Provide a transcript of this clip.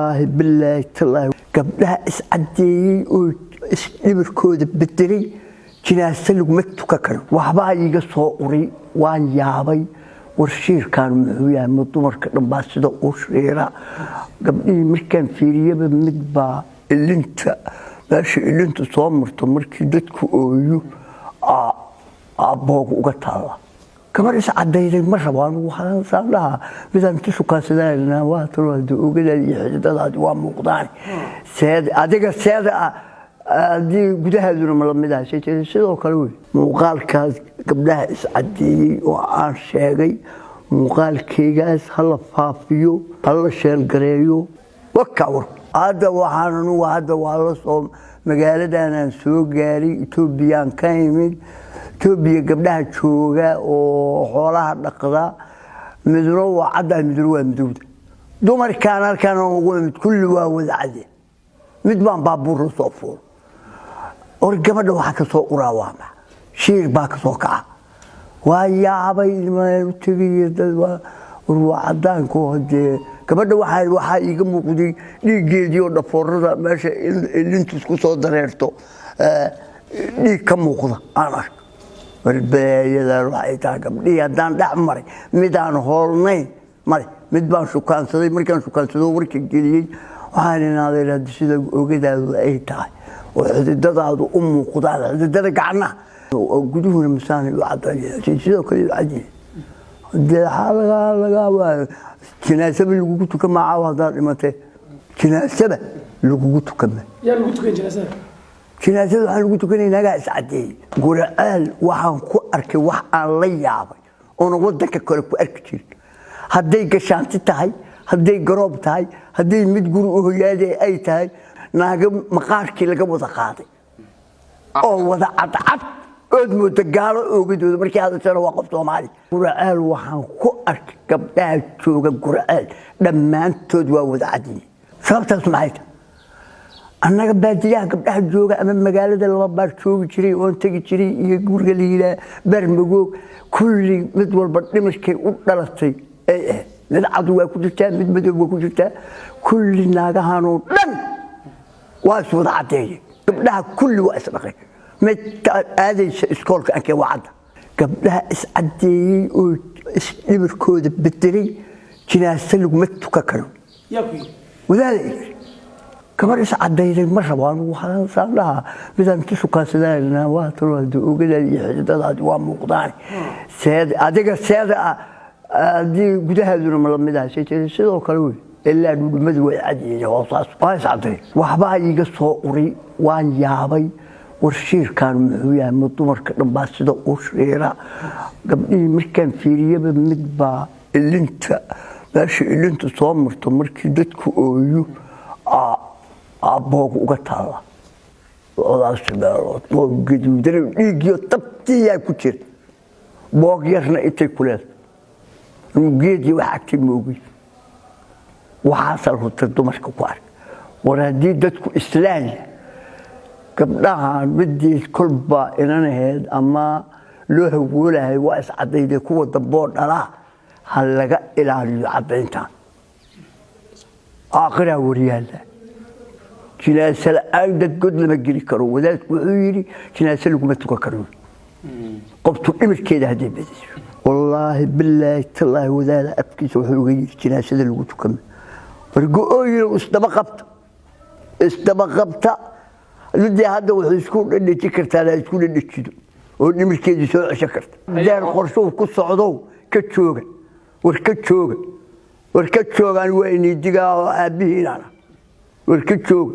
والله بالله تالله قبلها اسعدي واسلمر كود بدري جناسة لقمتو ككر وحبا ييغا سو قري وان يابي ورشير كان ويا مدمر كدبا سدا اوشيرا قبلي مركان فيريبا مدبا اللي انت ماشي اللي انت soo marto markii dadku ooyo boog uga taala kamar is cadayday ma rabaan waxaan saalaha midaan ku sukaasadaynaa waa torodo uga leeyahay waa muuqdaan seed adiga seed adii gudaheeduna ma lamid ah sidoo kale way muuqaalkaas gabdhaha is cadeeyay oo aan sheegay muuqaalkeegaas hal faafiyo hal sheel gareeyo wakawr هذا وحنا وهذا والله مقالدنا سوق جاري توبيان كايمين توبي قبلها شوقة وحولها نقضاء مدروة عدا مدود دومر كانوا كل واحد عادي مدبان بابور صفور ورجمنا وحكي صوت وراوامة شير باك صوكع ويا عبي ما تبي وروعدان كود gabadha waxa iiga muuqday dhiigeedii dhafoorada meesha intu isku soo dareerto dhiig ka muuqda aan ark walbeeyada waxay tahay gabdhii haddaan dhex maray midaan hoolnayn mari mid baan shukaansaday markaan shukaansado warka geliyey waxaan inaadeed sida ogadaadu ay tahay oo xididadaadu u muuqdaan xididada gacnaha oo guduhuna misaanay u caddaynayaan sidoo kale cajiib dee laga waa جنازة اللي قلت كم عاوز دار إمتى جنازة اللي قلت كم يا اللي قلت كم جنازة اللي قلت كم نجا سعدي قرآن وحن كأرك وحن ليابي أنا ودك كلك أركتير هدي كشانتي تاعي هدي قراب تاعي هدي متقول وهي أي تاعي ناقم مقاش كي لقى متقاضي أو وضع عط أدمو تقال وقدو مركي هذا ترى وقفته معي قرآن وحن كأرك قبل شوق القرآن لما أنت تدوى وذعدني صارت اسمعيت أنا قبل تجاه قبل شوق أمام مقالة اللبار شوق شري وأنت شري يقول لي برمجوك كل مدور برنامج كي وطلعتي إيه للعدوى كلها مدمدوا كلها كل ناقهانو لن واسود عتيه قبلها كل واسبقي هذه سكول كأنك وعد قبلها اسعدي واسلمر كود بدري جناسة لقمتو ككر ياكي وذلك كمان اسعدي ما rabaan waxaan saalaha midaan ku sukaasadaynaa waa torodo uga leeyahay xididadaadu waa muuqdaan seed adiga seed adii gudaheeduna ma lamid ah sidoo kale way ilaa dhulmadu way cadeeyay hoosaas waa iscaday waxba iiga soo qori waan yaabay ورشير كان ويا مدمر كدبا سدا اوشيرا قبلي مركان فيريبا مدبا اللي انت ماشي اللي انت soo marto markii dadku ooyo boog uga taala wadaas oo gaduudan dhiigiyo tabtiya ku jir boog yarna intay ku leedahay geedi wax agti moogi waxa sarfta dumarka ku ark waradii dadku islaamay gabdhahan midii kulba inaan ahayd ama loo hawlahay waa iscadayday kuwa dambood dhala hal laga ilaaliyo cadaynta aakhira wariyaala jinaasada aagda god lama geli karo wadaadku wuxuu yiri jinaasada laguma tuka karo qoftu dhimirkeeda hadii badiso wallahi billahi tallahi wadaada afkiisa wuxuu uga yiri jinaasada lagu tukamo wargo ooyiro isdaba qabta لدي هذا وحسكون اللي تكرت على سكون اللي تشدو ونمر كذي سوء شكرت دار قرصوه كل صعدوا كتشوغ وركتشوغ أنا وين يدقى أبيه أنا وركتشوغ